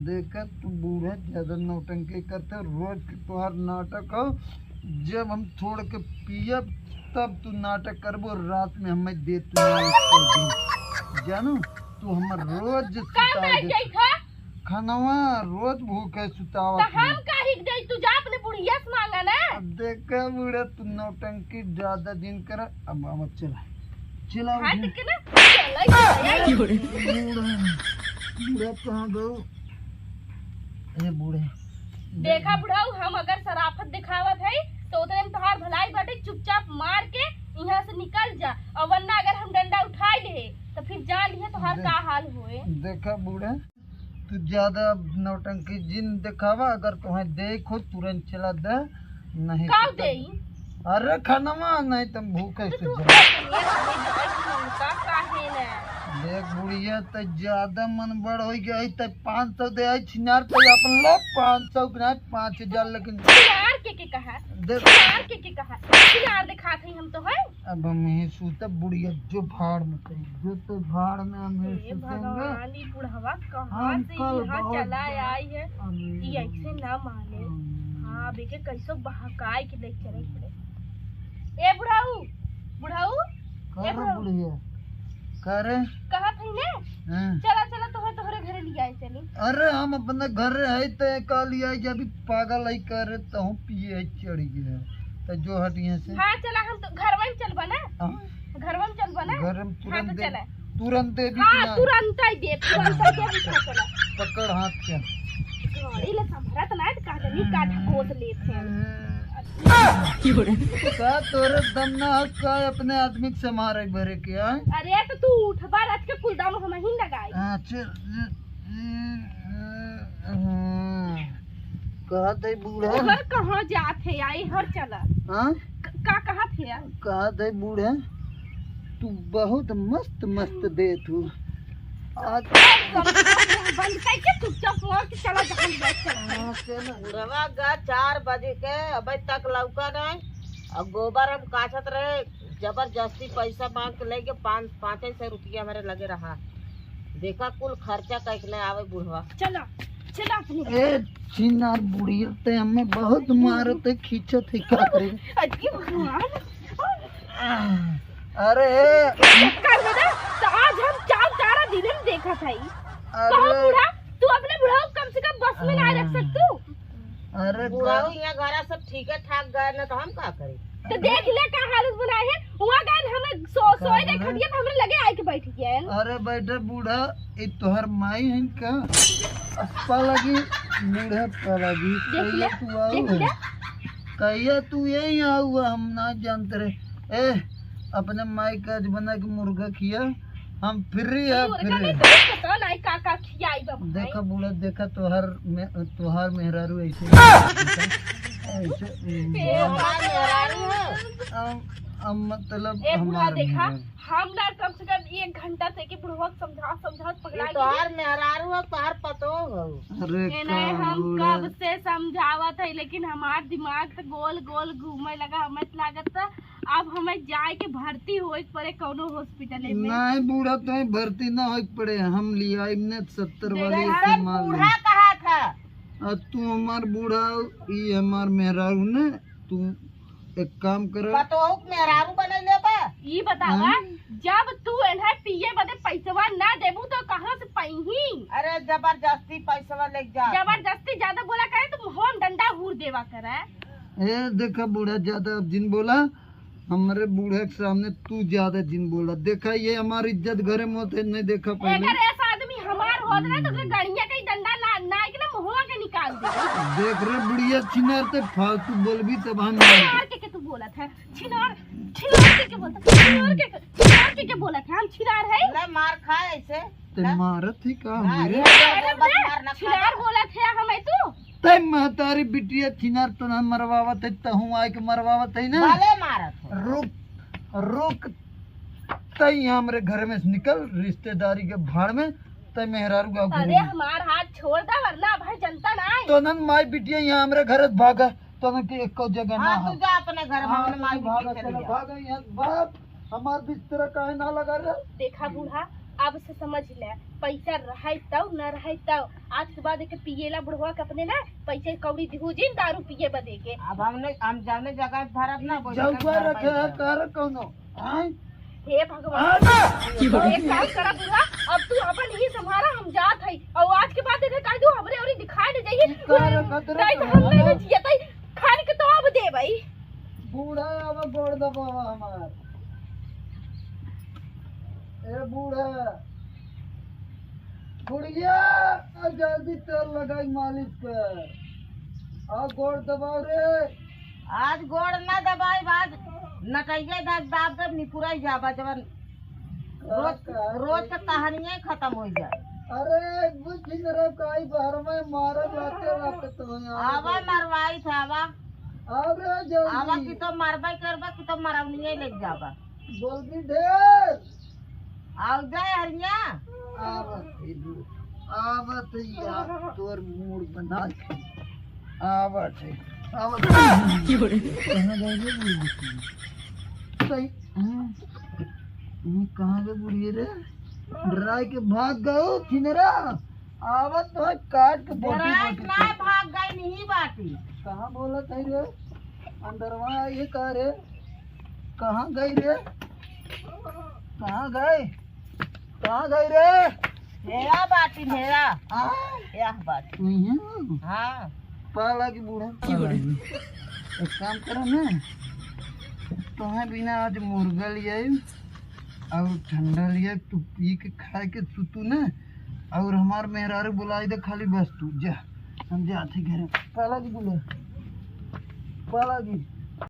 देखा तू बूढ़ा ज्यादा नौटंकी करते रोज के तुहार नाटक हो। जब हम छोड़ के पियब तब तू नाटक करबो। रात में हमें दे तू जानू तू हमर रोज खानवा रोज भूखे सुतावा हम काहे दे तू जा अपने बुढ़िया से मांगा ना। देखा बूढ़ा तू नौटंकी ज्यादा दिन कर। अब चला चला हट के ना चला बूढ़ा कहाँ गयो? ए बूढ़े देखा बुढ़ाऊ हम अगर शराफत दिखावत है तो उतने में तोहार भलाई बाटे। चुपचाप मार के यहाँ से निकल जा और वरना अगर हम डंडा उठाई ले तो फिर जान लिया तोहार का हाल होए। देखा बूढ़ा तू ज्यादा नौटंकी जिन दिखावा। अगर तुम्हें देखो तुरंत चला दे नहीं का दे। अरे खानवा नहीं तुम भूखे से देख बुढ़िया तो ज्यादा मन बड़ हो गया तो 500 दे छिनार तो अपन लोग 500 के नहीं 5000 लेकिन छिनार के कहा छिनार के कहा छिनार दिखा थे हम तो है। अब हम ही सूता बुढ़िया जो भाड़ में कहीं जो तो भाड़ में हम भगवानी बुढ़वा कहाँ से यहाँ चला आई है। ये ऐसे ना माने। हाँ बेके कैसो बहकाए के देख चले पड़े। ए बुढ़ाऊ बुढ़ाऊ ए बुढ़िया करे कहा थी ने चला चला तोहरे घरे ले आए चली। अरे हम अपने घर है तो काल आई जब पागल है करे तो हम पिए चढ़ गया तो जो हट यहाँ से। हाँ चला हम तो घर में चलबा ना घर में चलबा ना घर में तुरंत हाँ, चला तुरंत दे भी हाँ तुरंत ही दे चला पकड़ हाथ क्या इले संभरा तो ना का जनी का ढकोस लेते हैं का तोरे दम ना का अपने आदमी से मारे भरे के आए। अरे तो तू उठबा रच के कुलदाम हम ही लगाई। अच्छा कहा थे बूढ़ा घर कहाँ जाते आई हर चला हाँ का कहा थे कहा थे बूढ़ा तू बहुत मस्त मस्त दे तू आज बंद करके चुपचाप मोड़ के चला जा। बुढ़वा गा 4 बजे के अभी तक लौका नहीं और गोबर हम काटत रहे। जबरदस्ती पैसा मांग के लेके 500 रुपया हमारे लगे रहा। देखा कुल खर्चा कैसे आवे बुढ़वा। चला चला अपने ए चिनार बुढ़िया ते हमें बहुत मारते खींचत है क्या करे। अरे कर बेटा तो आज हम चार तारा दिन में देखा था। कहो बूढ़ा तू अपने बुढ़ा कम से कम बस में ना रख सकतू। अरे बुढ़ा यहाँ घरा सब ठीक है ठाक गए ना तो हम क्या करें। तो देख ले का हालत बनाए है वहाँ गए हमें सोए देखा दिया तो हमें लगे आए के बैठ गए। अरे बैठे बूढ़ा ये तोहर माई है का अपा लगी बूढ़ा पलगी कहिया तू आओ कहिया तू यही आऊगा हम ना जानते रहे। ए अपने माई का आज बना के मुर्गा खिया हम फ्री है फ्री। देखा बूढ़ा देखा तोहार मेहरारू ऐसे मतलब देखा हम ना कम से कम 1 घंटा से कि बुढ़वा समझा पकड़ा तोहार मेहरारू हो तोहार पतो हो। अरे हम कब से समझावत है लेकिन हमार दिमाग तो गोल गोल घूमे लगा। हमें लागत था अब हमें जाए के भर्ती हो पड़े कोनो हॉस्पिटल में। नहीं बूढ़ा तो भर्ती ना हो पड़े हम लिया 70 वाले बूढ़ा कहा था तू हमार बूढ़ा ये हमार मेहरारू ने तू एक काम कर मेहरारू बने ले ये बतावा जब तू एना पिए बदे पैसवा ना देबू तो कहाँ से पैही। अरे जबरदस्ती पैसा ले जा जबरदस्ती ज्यादा बोला करे तो हम डंडा हूर देवा करे। ए देखा बूढ़ा ज्यादा जिन बोला हमारे बूढ़े के सामने तू ज्यादा जिन बोला। देखा ये हमारी इज्जत घरे में होते नहीं देखा पहले। अगर ऐसा आदमी हमार होत रहे तो गाड़िया का डंडा ना के ना मुहवा के निकाल दे। देख रहे बुढ़िया छिनार ते फालतू बोल भी तब हम छिनार के तू बोला था छिनार छिनार के बोलता छिनार के बोला था हम छिनार है ले मार खाए ऐसे ते मारत ही का छिनार बोला था हमें तू ते महतारी बिटिया छिनार तो ना मरवावत है तहु आए के मरवावत है ना भले मारत रुक रुक तई हमरे घर में निकल रिश्तेदारी के भाड़ में तय मेहरारू का। अरे हमार हाथ छोड़ दा वरना भाई जनता ना तो नन माई बिटिया यहाँ हमरे घर भागा तो न के एक जगह ना तू जा अपने घर में अपने माई भागा चला भागा यहाँ बाप हमार बिस्तर काहे ना लगा रे। देखा बूढ़ा अब से समझ ले, पैसा रहे तब न रहे तब आज के बाद के पिएला बुढ़वा के अपने ना पैसे कौड़ी दिहू जी दारू पिए बदे के। अब हम जाने जगह भरब ना जौआ रखे है कर कोनो आय हे भगवान एक काम करा बुढ़वा, अब तू अपन ही संभाला, हम जात है और आज के बाद देखे काई दू हमरे औरी दिखाई दे जाइए कर खतरा नहीं तो हम नहीं जियतई खाने के तो अब दे भाई। बूढ़ा अब गोड़ दबावा हमार ए बूढ़ा बुढ़िया आ जल्दी तेल लगाई मालिश कर आ गोड़ दबाओ रे। आज गोड़ ना दबाई बाद नटैया दाग दाब दब निपुराई जाबा जवन रोज का कहानियां खत्म हो जाए। अरे बुझ रे काई बाहर में मारे लाते तो आवा मरवाई था आवा अरे आवा जल्दी की तो मरबाई करबा की तो मरवनिए लग जाबा। जल्दी ढेर आओ जाए हरिया आवत यार तोर मूड बना के आवत है आवत कहां गए रे सही कहां गए बुढ़िए रे डराई के भाग गए छिनरा आवत तो है काट के बोटी डराई बोटी ना भाग गई नहीं बाटी। कहां बोलत है रे अंदरवा ये कह रे कहां गई रे कहां गई रे मेरा बाटी मेरा आ यह बाटी नहीं हाँ पाला की बूढ़ा एक काम करो ना तुम्हें बिना आज मुर्गा लिया और ठंडा लिया तू पी के खा के सुतू ना और हमार मेहरारू बुलाई दे खाली बस तू जा हम जाते घर पाला की बोले पाला की